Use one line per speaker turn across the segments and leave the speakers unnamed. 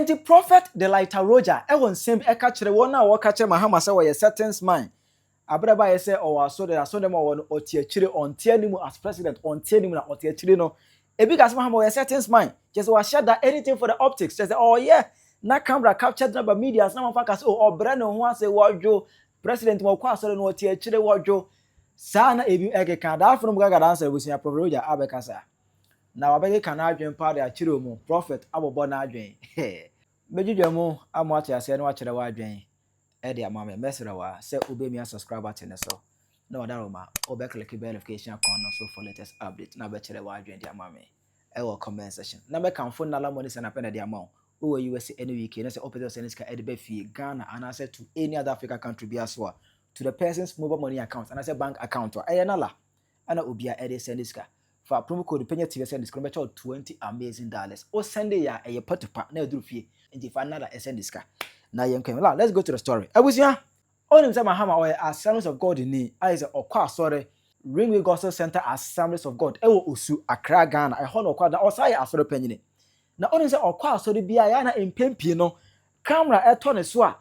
And the prophet, the lighter Rojah, won't seem a catcher, one now, catcher Mahama Settings Man. Abraba I say, oh, I saw them on Otiachiri on Tianimu as president, on Tianimu or Tiachirino. A big as Mahama Settings Man. Just was shut that anything for the optics. Just oh, yeah, na camera captured number media, some of us, oh, Breno, who wants a wardrobe, president, Moquaso, and Otiachiri wardrobe. Sana ebi eke kan da from gaga answer we say prophet Rojah abekasa na wabege kan adwen pa da chiro mu prophet abobo na adwen bejidwa mu amwate ase na wachire wa adwen e de amame mesra wa say obemi subscribe button so na wadaro ma obe click bell notification icon no so for latest update na be chire wa adwen de amame e wo comment section na be kan phone na la money na pena de amount we USA any week na say opposite sense ka e de be fie Ghana and say to any other African country be as well to the person's mobile money account and I say bank account or ayanala and obia ede send this car for promo code Penyah TV send this come $20 amazing o send ya a potipa na eduru fie nti fa another send this car na yem la let's go to the story abusia onim say Mahama or Assemblies of God ni I say okwa sorry Ringway Gospel Center Assemblies of God ewo osu Accra Ghana e ho no kwa da osai asoro panyine na onim say okwa sorry bia ya na empempie no camera eto ne so a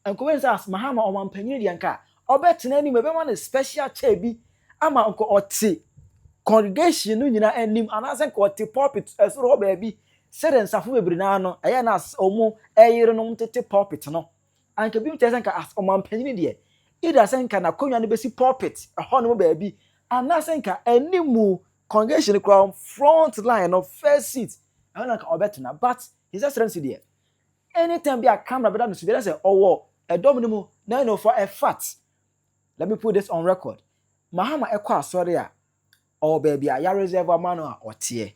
enko say Mahama o mampanyine de nka obetena ni mebe man special chair bi ama nko oti congregation no nyina anim anase nko oti pulpit esoro ba bi sere nsafo bebri na no eye na omo eyire no mtete pulpit no anke bi mtese nka as omampanyini de ida senka na konwa no besi pulpit ho no ba bi anase nka animu congregation crown front line of first seat ana nka obetena but his excellency there anytime be a camera better no so dey say owo edom ni mu na no for a fat. Let me put this on record. Mahama ekwa sorry a or baby ya reserve man or tie.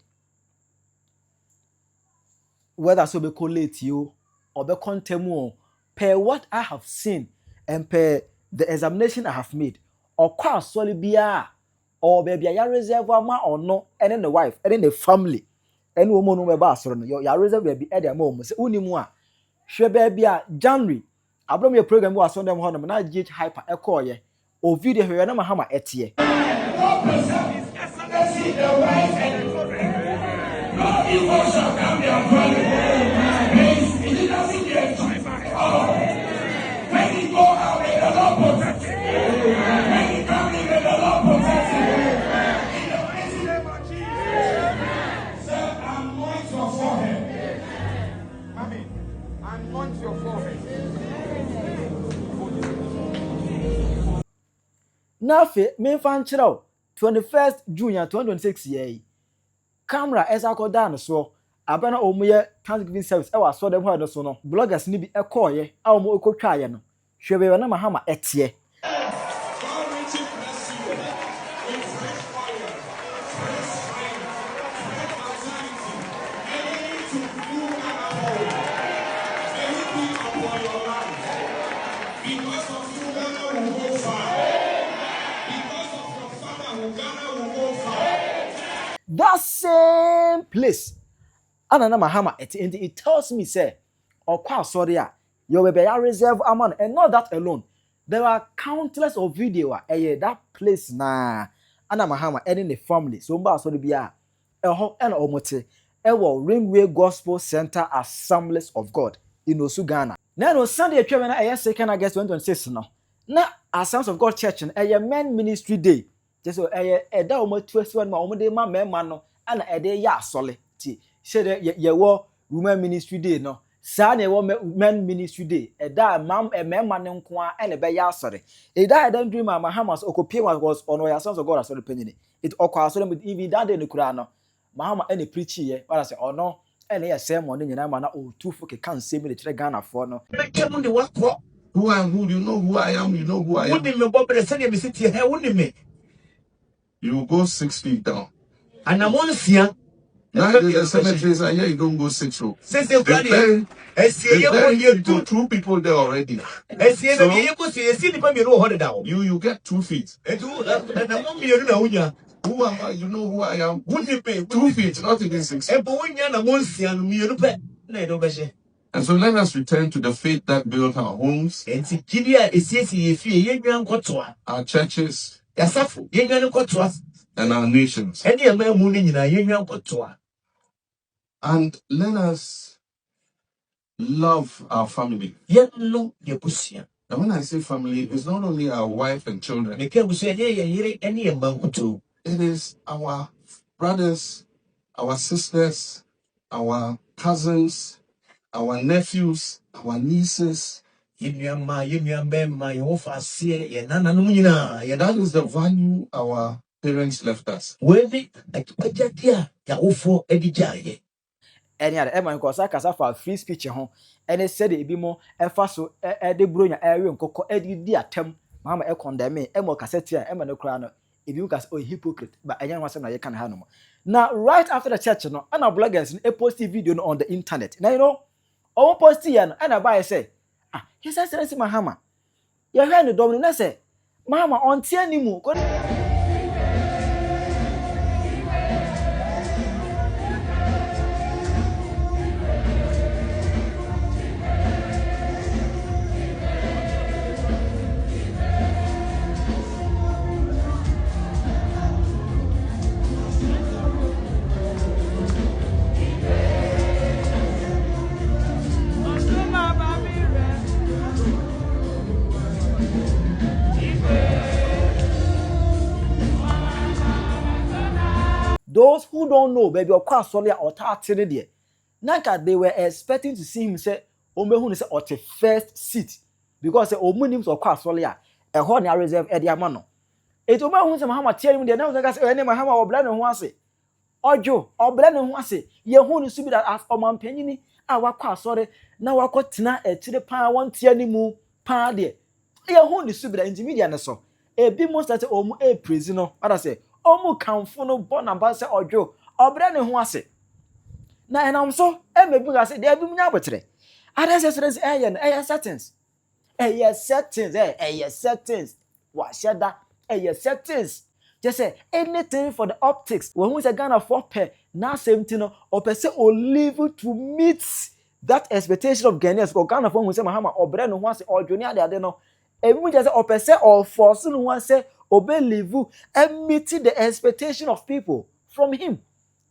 Whether so be collate you or be contemu per what I have seen and per the examination I have made or kwa sorry bia or baby ya reserve man or no and then the wife and then the family and woman no be ba so no ya reserve baby e dem mo say unimu a hwe baby a January abrom your program was on them hono na GH hyper ekoye o video hwe na Mahama etie Nafe me fan chiraw 21st June 2026 ye camera esa ko dan so abana omuye Thanksgiving service e wa so dem ho so no bloggers ni bi e koye a omo ekotwa ye no hwebe na Mahama etie that same place anana Mahama it tells me say okwa sorry a your baby reserve aman and not that alone there are countless of video that place na ana Mahama and the family so mba so bia eho and omote ewo Ringway Gospel Center Assemblies of God in Osu Ghana na no Sunday atwa na second August 2026 no na Assemblies of God Church na men ministry day just so da o matu asiwa ma o de ma mema no ana ede ya asole ti shede ye wo women ministry day no sa na wo men ministry day da mema ne nko a ene be ya asore da don't dream Mahama okopie was on your sons of God asore panyine it okwa asore even that day no kura no Mahama ene preach ye wala say ono ene ye sermon ne nyina ma na o tufo ke kan semi le kire Ghana for no
who I am, who you know who I am, you know who I am. You will go 6 feet down. And I'm on Sia. Now there's a cemetery here, you don't go 6 feet. There's 2 people there already. So, you get 2 feet. Who am I? You know who I am. 2 feet, not even 6 feet. And so let us return to the faith that built our homes, our churches, and our nations. And let us love our family.
Yen no de busia.
And when I say family, it's not only our wife and children.
Me ke busia ye yire eni e mankutu.
It is our brothers, our sisters, our cousins, our nephews, our nieces.
Yinyama yinyambemma yofa sie ye nananom nyina ye
That is the value our parents left us.
wedi ajadia ya ofo edijaye.
Any other Emma Kosa for free speech home, and it said it be more a faso de brunya area and coco edi diatem, Mamma e condemn, Emma Cassetia, Emma no crown, if you cast a hypocrite, but I was you can have no. Now, right after the church, no, and our bloggers a posted video on the internet. Now you know, all posted and I buy say, he says, Mahama, you heard the domino say, Mama on Tianimu. Those who don't know, baby, of course, sorry, or tarting there. Nanka, they were expecting to see him say, Omehun say, or the first seat. Because the Omunims of course, sorry, a horny reserve at Yamano. It Omehun say, Mahama, tell him the name of the name Mahama or Blenheim was it. Or Joe, or Blenheim was it. Yehun is to be that as Oman Penny, our course, sorry, now I got Tina to the power 1 tier more, pa dear. Yehun is to be the intermediate so. A bit most that Omu a prisoner, what I say. Omu kamfo no born ambassador ojo obra ne ho ase na enam so e mebu ga se de bi munya botre ada se settings settings wa sheda settings just say anything for the optics when we say Ghana for pair na same thing no or per se o live to meet that expectation of Ghanaians for Ghana for we say Mahama obra ne ho ase ojo ni ade no e mu just say or per se or force no ho say obey live and meeting the expectation of people from him.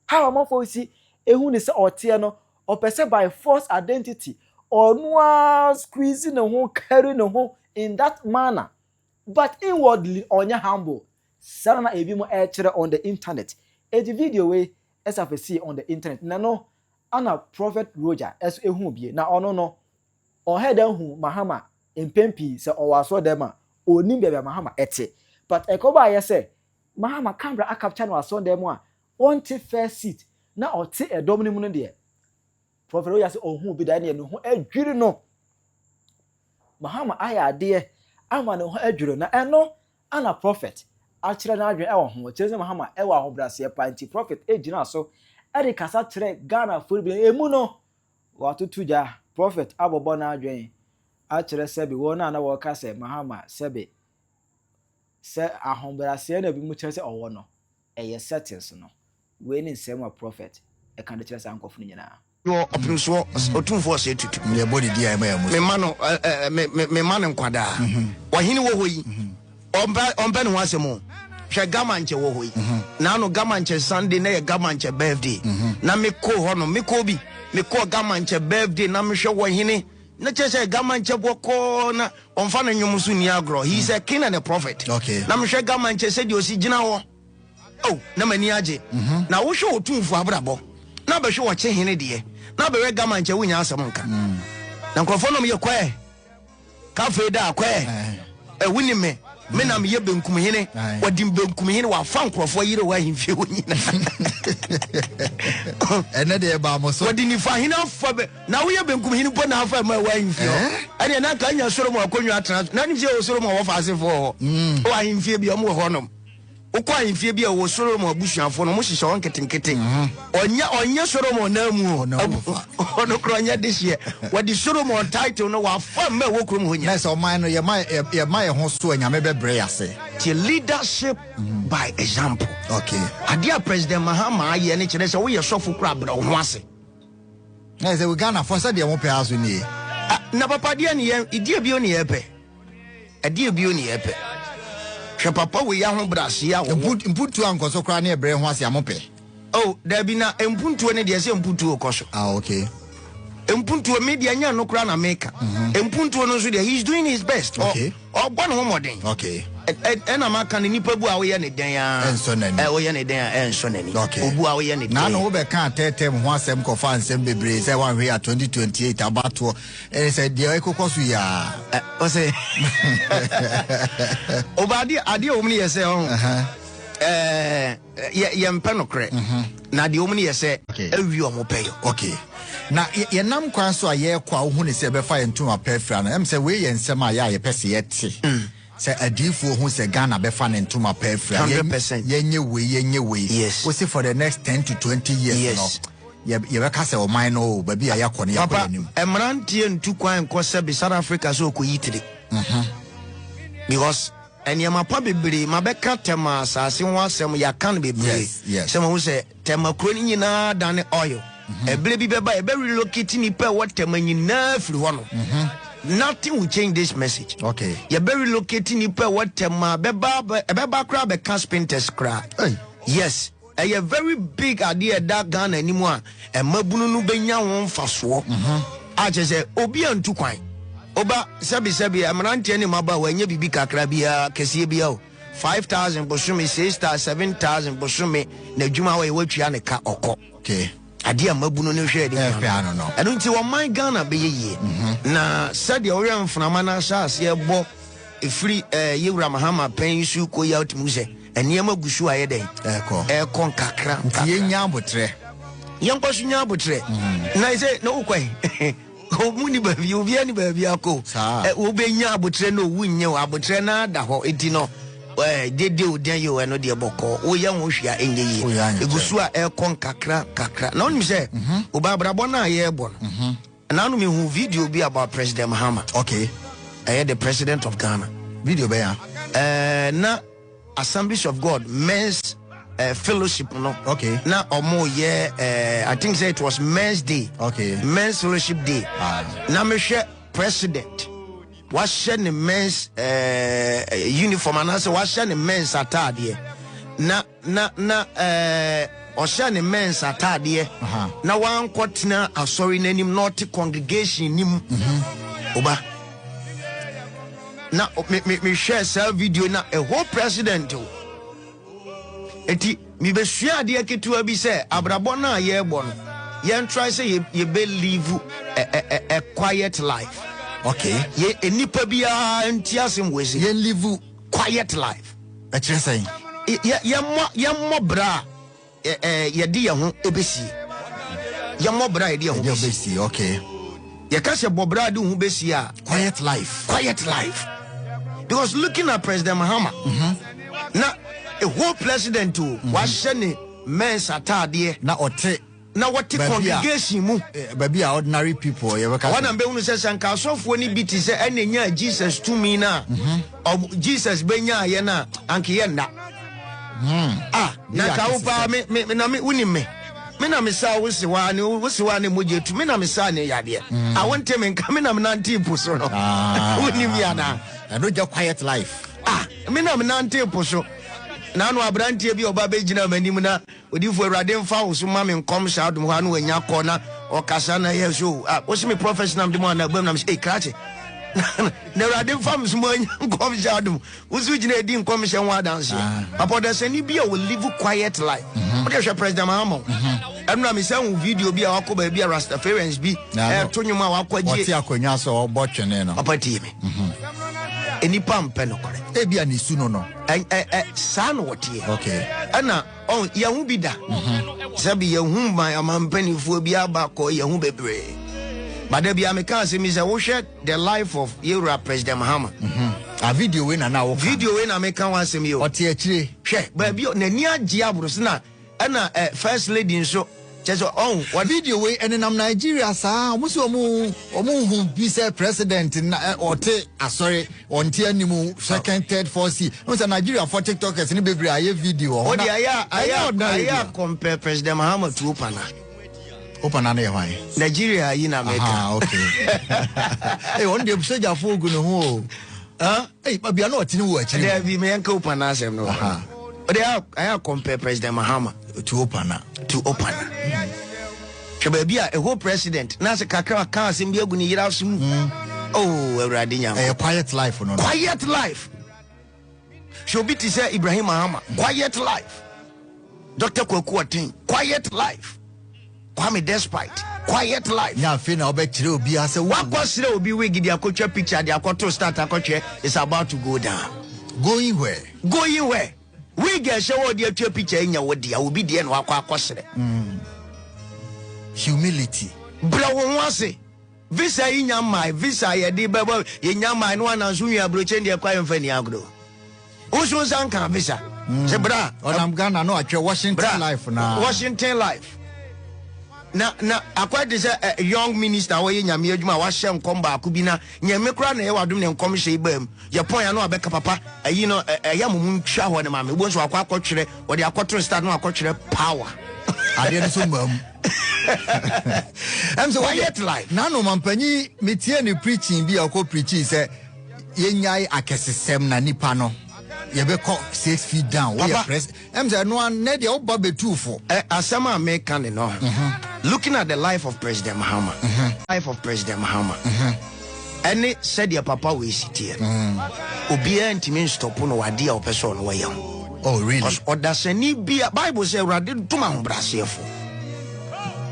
How am I for see ehun is or no or person by false identity or no squeezing the whole carrying the whole in that manner, but inwardly on your humble. Sana ebi mo on the internet. The video way as I see on the internet. No, ana prophet Rojah as ehun bi na ono no on head ehun Mahama in Pempi se o waso dem a oni bebe Mahama ete. But ekoba ye say Mahama camera a capture no aso dem a want first seat na o te edom ni mu no de prophet Rojah say ohun bi da na no ho adwiri no Mahama aya ade ama no ho adwiri na eno ana prophet a kire na adwen e wo ho kire say Mahama e wo ahobrase pa anti prophet ejina so e de kasa kire Ghana for bi emu no wa tutuja prophet abobo na adwen a kire say bi wo na na wo ka say Mahama sebe se ahombrase na bi mu kire say owo no eye settings no we ni nsem a prophet e kan de kire say ankofo ni nyina
yo opinso otumfo se tutu
me body dia ma
me mano nkwada wahini wo hoyi omba no asemo hwe gamanche wo hoyi na no gamanche Sunday na ye gamanche birthday na me ko ho no me ko bi me ko gamanche birthday na me hwe wahini na chese gamanche boko na onfa na nyumusu ni agro he is a king and a prophet
okay
na me hwe gamanche se di osi gina ho oh na mani age na wo hwe otumfo abrabo na be hwe wo che hene de na be we gamanche wunya asem nka na nkrofo no me ye kwae ka fe da kwae wuni me na me ye benkum hene wadi benkum hene wa fa nkrofo yire wa himfie wonyina
ene de ba mo so
wadi ni fa hene fa be na wo ye benkum hene bo na fa ma wa himfie ene na ka nya soro mo akonwa atena na ni je soro mo wo fa asefo ho wa himfie bi o mo ho no ukwa himfie bi wo soro mo abusuafo no mo hihye won ketenkete onya soro mo na mu ono kro nya dehye wadi soro mo title no wa fa ma wo krom ho nya
na so man no ye ma ho so anyame bebre ase
the leadership by example
okay
adia president Mahama ye ne kire se wo ye sofo kra bra ho ase
na se we Ghana for say de mo pe aso ni
na papa dia ne ye idie bi oni ye pe adie bi oni ye pe papa we ya ho brase ya wo
mputu ankoso kra na ebre ho ase amope
oh there be na mputu ne de se mputu okoso
okay
Empuntu media nya no kra na maker. Empuntu no so there he's doing his best.
Okay.
Or born homodin.
Okay.
And Amaka ni nipa bu a we ye ne den ya.
Enso nani.
We ye ne den ya enso nani.
Okay.
Obu a we ye ne den.
Na no be kan tetem ho asem ko fa nsem bebre say one we 2028 abato. And say dey ekokosu ya.
O say. Obadi ade omni ye say on. Ye mpenokre. Na de omni ye say ewi omopeyo.
Okay. Na ye nam kwan so a ye kwa wo hu ne se be fa yentuma pefra na em se we ye nsem a ya ye pese ye te. Se adifo hu se Ghana be fa ne ntuma pefra
100%.
yenye we
yes.
We see for the next 10 to 20 years
yes.
no ye be ka se o man no baby a yakọ ne yakọ nim
emrantie ntu kwan ko se be South Africa so ko yitire because eniama pa bebre mabeka tema asase ho asem ya kan bebre se mo se tema kro ni nyina dan oil eble bi beba e be relocate ni pe what tema nyina firi ho no nothing will change this message.
Okay.
You very locating ni pe what tema beba kra be can spinters kra. Yes. A very big idea that Ghana anymore. E mabunu no benya won faso. I just say obi antu kwan. Oba sebi amrantie ni maba wanye bibi kakra bia kese bia o. 5,000 bosume 6,000 7,000 bosume na djuma wa watwa ne ka okọ.
Okay.
Adia mabunu no hwe de
no.
I don't see what my Ghana be ye. Na said your ram from Manasa se bo e free Yewra Mahama Penyah ko ya utmuse. Eniema gusu aye den. E kon kakra.
Ye nya botre.
Yan kwasu nya botre. Na say no kwai. O muni ba bi obi ani ba bi ako. O be nya botre no wunye wa botre na da ho edi no. Dede odian yo eno de boko wo ya wo hwia enye yi egusu a ekon kakra na onu se oba brabo na ye ebo no na anu me hu video bi about President Mahama.
Okay.
The president of Ghana
Video be ya
na Assemblies of God men's fellowship no.
Okay.
Na omo ye I think say it was men's day.
Okay.
Men's fellowship day. Na me hwe president wash the men's uniform and also wash the men's attire na wash the men's attire na one quarter sorry nanim not congregation nim oba na me share self video na a whole president eti mi be share de ketua bi say abrabo na ye bon yen try say ye be live a quiet life.
Okay.
Ye enipa bia ntiasem wese.
Ye live
quiet life.
A chere say.
Ye mo bra ye di ye ho ebesi. Ye mo bra ye di ye ho
ebesi. Okay.
Ye ka se bobra di ho besi a
quiet life.
Quiet life. Because looking at President Mahama. Na a whole president too was shene men's atade
na ote
na what congregation mu
baby ordinary people you waka
one ambe unu say sanka asofo ni biti say enenya Jesus to me na Jesus benya ye na anke ye na na ka wo pa me na me woni me na me sa wo se wa ne moje tu me na me sa ne yade I want me nka me na me nanti puso no woni mi ana
no just quiet life
me na me nanti puso na no abrantie bi oba be gina manim na odifo awurade mfa wo so ma me nkom sha adum ha no wanya kọ na okasa na ye so wo se me professional dem na gbam na me krache na awurade mfa me so ma nkom sha adum wo so gina edi nkom sha nwa dance papa da se ni bi a will live quiet life okay sha President Mahama na me say un video bi a wako ba bi a Rastafarians bi to nyuma wakwagie
oti akonwa so obo twene no
papa tie me enipa mpe no kore
ebia ni su no
san wotie
okay
ana on yahu bi da sabi yahu ma amampanifo bi abakọ yahu bebre bada bi ameka se mi se wo hwe the life of Yewra President Mahama
a video we na wo
video we na meka wan se mi yo
otie akire
hwe ba bi na ni agi abros na ana first lady nso cheso on
what video we enenam Nigeria sa omusi omu bi say president na ote sorry onti animu second third fourth no say Nigeria for TikTokers ni bebre aye video
o di aya compare President Mahama to
Opana na why
Nigeria yi na America
okay eh on dey soldier for ogun ho eh ba bia na otini wo akiri
dey bi me yanka Opana asem no o dey aya compare President Mahama
to Opana
Opana Chebabia, a whole president, Nasa Kakra Kans in Bioguni Yirasum. Oh, Radinya.
A quiet life, no.
Quiet life. She'll be to say Ibrahim Mahama. Quiet life. Dr. Kokuatin. Quiet life. Kwame Despite. Quiet life.
Now, Fina Obectro be as a
what was there will be wiggy the Akocha picture, the Akoto start Akoche is about to go down.
Going where?
Going where? We get show the picture in your woody. I will be the end of our
humility.
Bro, was it? Visa in your mind, Visa, ya de babo, in your mind, one as we are broaching the acquiring Feniagro. Who's Anka Visa? Sebra,
or I'm gonna know at your Washington life now.
Washington life. Now, I quite is a young minister way in your Miajuma, Washam Comba, Kubina, Yamekran, Ewadun and Commissioner Bem. Your point, I know about Papa, you know, a young moon shower, and mammy, once or a coach, or the aquator start no coach power.
I didn't assume.
I'm so quiet life.
Nano Mampani, Mitiani preaching, be a co preaching, say, Yenyai Akesem Nanipano. You be caught 6 feet down. We are press. I'm saying no one need your Bobby 2 for.
As some American, no. Looking at the life of President Mahama, life of President Mahama, and it said your papa we sit here. Obia and Timin stop on a dear person way young.
Oh, really?
Or does any be a Bible say Radin to my brassier for?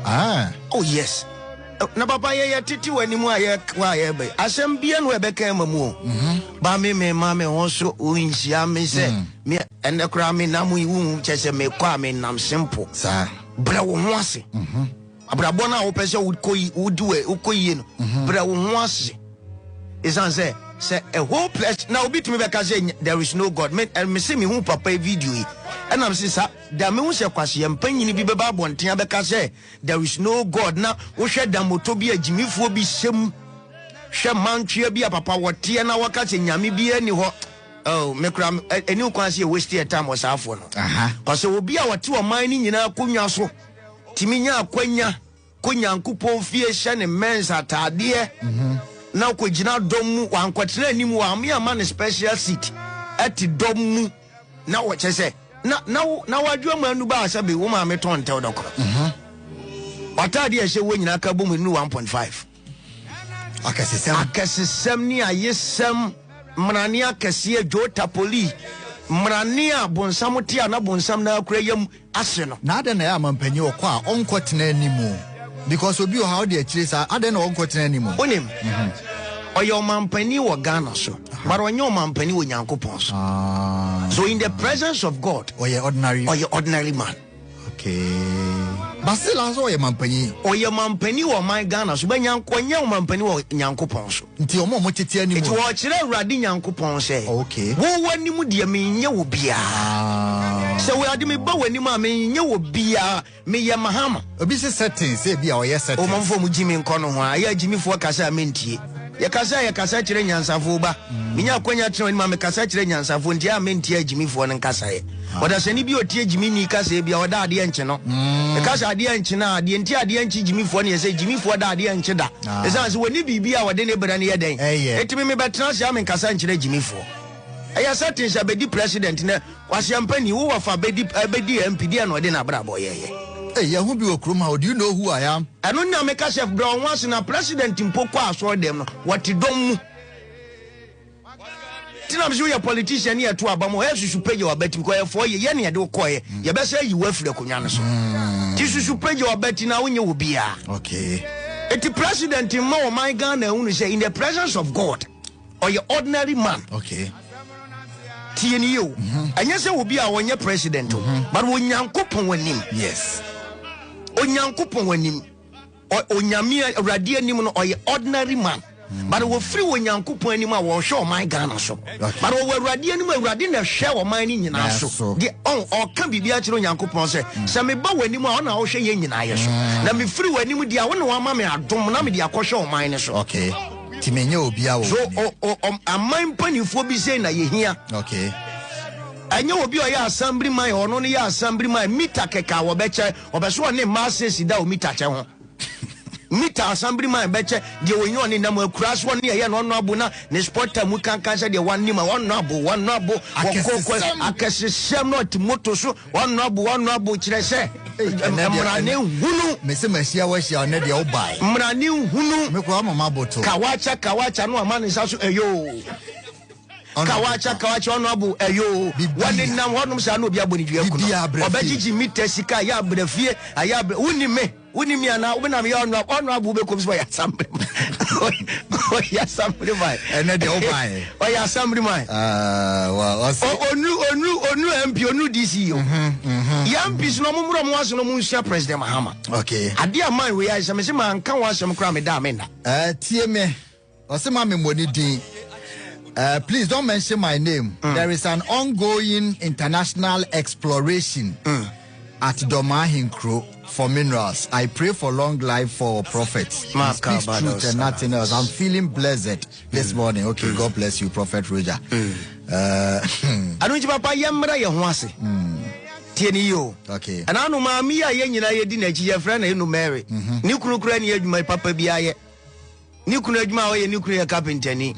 Ah,
oh, yes. Na papa ya titi anymore. Asem bien we became a moo. Bami me mame also uinsia me say me and the crame namu womb chese me kwame nam simple.
Sir.
Bra wonse. Abrabona opese would do it ukoyin. Bra wonse. Is answer say a whole place now bit me because there is no God. And me see me who papa video. And I'm saying, there may be a question. Penny be babon tia because there is no God. Now, we share the motobia Jimmy for be some shaman be a papa what tia na wakati nyami be any what. Oh, mekram a new quantity wasted time was half one. Because it will be our 2 mining in our kunyaso. Timinya kunya kupo fie shan men's at our dear. Now, Kujina domu one quatrain anymore. Me a man special seat at the domu. Now, what I say. Now I do my new bar, Sabi, woman, me ton tell doc. What idea she win a kaboom with 1.5? I can see some near yes, some Mrania Cassia Jota Poli Mrania Bonsamutia, no Bonsam now Crayum Arsenal. Not an airman penny or qua on cotton anymore. Because of you, how dear chase I don't know cotton anymore. On him. Or your man penny or Ghana, so. But on your man penny with Yanko Pons. So in the presence of God, or your ordinary man. Okay. But still, as or your man penny or my Ghana, so when young man penny or Yanko Pons. Until more titiani. It was Radin Yanko Pons. Okay. Who when you would mean you will be so we are the me bow when you mean you will be me Mahama. A business setting, say be our yes. Oh, man, for Jimmy Cono, I Jimmy for Casa Minty. Yakasa Chirenian Savuba, Minya Quenya Tron, Mamma Casachre Savuntia, Mentia Jimmy for an Cassae. What does any be a tea Jimmy Cassabe or Daddy and Chino? The Casa Dianchina, the entire Dianchi Jimmy for say Jimmy for Daddy and Cheda. As when you be our dinner, but any day. It me but Transam and Cassanchre Jimmy for. I ascertain shall be the president, was Champagne, who of a Betty MPD and Odena Brabo. Hey, who be a crew? How do you know who I am? I don't know. Make us have brown once in a president in Pokwa saw them. What you don't. I'm sure you're a politician here to Abamo. You should pay your bet because for you, Yanni, I don't call you. You best say you work for the Kunyanas. You should pay your bet now when you will be. Okay. If the president in more my Ghana only say in the presence of God or your ordinary man. Okay. TNU. And yes, it will be our new president. But when you coupon him. Yes. Onyankopon wanim onyame awrade anim no oye ordinary man but we free onyankopon anim a wo hwe man Ghana so but we awrade anim awrade na hwe o man ni nyina so de on ka bibia kire onyankopon se me ba wanim a ona wo hwe ye nyina ye so na me free wanim dia wo ne wa ma me adom na me dia ko hwe o man ne so okay timenye obia wo so aman panifo bi say na ye hia okay anya obi o ya assembly man ono ne ya assembly man mita keka wo beche obeso ne masses da o mita che ho meter assemblyman beche de wonyi oni na makura so ne ye no no abo na ne sporter mu kankan se de one nima one no abo akesesem no timoto so one no abo kire se mrane hunu
mese masia wa hia ne de obai
mrane hunu
me ko mama boto
kawacha no amane sa so eyo kawacha ono abu eyo wani nam honum sa no obi aboni dua kuno obagigi meter sika ya brafie aya woni mi ana wonam ya ono abu be komso ya sambre ya sambre mai
ene de obai
o ya sambre mai onu MP onu DC yo ya MP no mumro mo aso no munsia President Mahama
okay
ade aman we ya se ma nka wa asem kra me da me na
tie me o se ma me moni din. Please don't mention my name. There is an ongoing international exploration at Domahinkro for minerals. I pray for long life for prophets. He speaks truth and nothing else. I'm feeling blessed this morning. Okay, God bless you, Prophet Rojah.
I don't papa yamra ye ho ase. Tieni yo.
Okay.
And anu ma mi ye nyina ye di na chi ye friend na no Mary. Ni kunu ni adwuma papa bia ye. Ni kunu adwuma o ye ni kunu ye carpenter ni.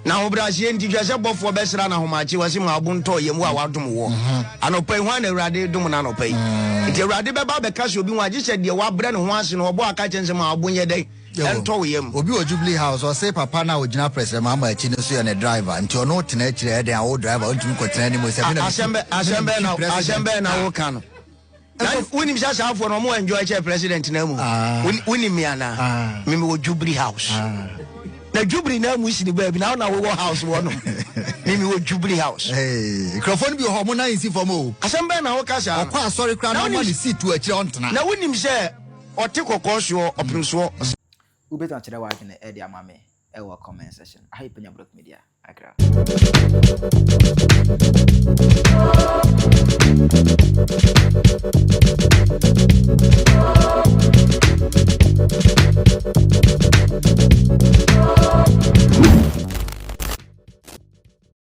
Na obrahye ntihwe se bofo besra na homachi wase ma abunto ye mu a wadom wo. Anopai ho na Awurade dum na anopai. Nti Awurade beba beka se obi ho agye se de wabre ne ho ase no obo aka chense ma abunye dai. Ento ye mu.
Obi o Jubilee House o say papa na ogina Prez Mahama achi no so ye ne driver. Nti ono tena akire den a wo driver ntumi kwetena ni mo se bi na
asembe na wo ka no. Unim sasa afọ no mo enjoy chair president na mu. Unim mi ana. Me wo Jubilee House. Na Jubilee na mu isi ni ba bi na wo house wo no. Me wo Jubilee House.
Microphone bi ho mo na insi for mo.
Asembe na wo ka sa.
Okwa sorry kra na mo ni seat to akire ontena.
Na unim se ote kokon so opinso.
Ubeta chere wa gene e dia mame e wo comment section. Ahi Penyah Media. Akra.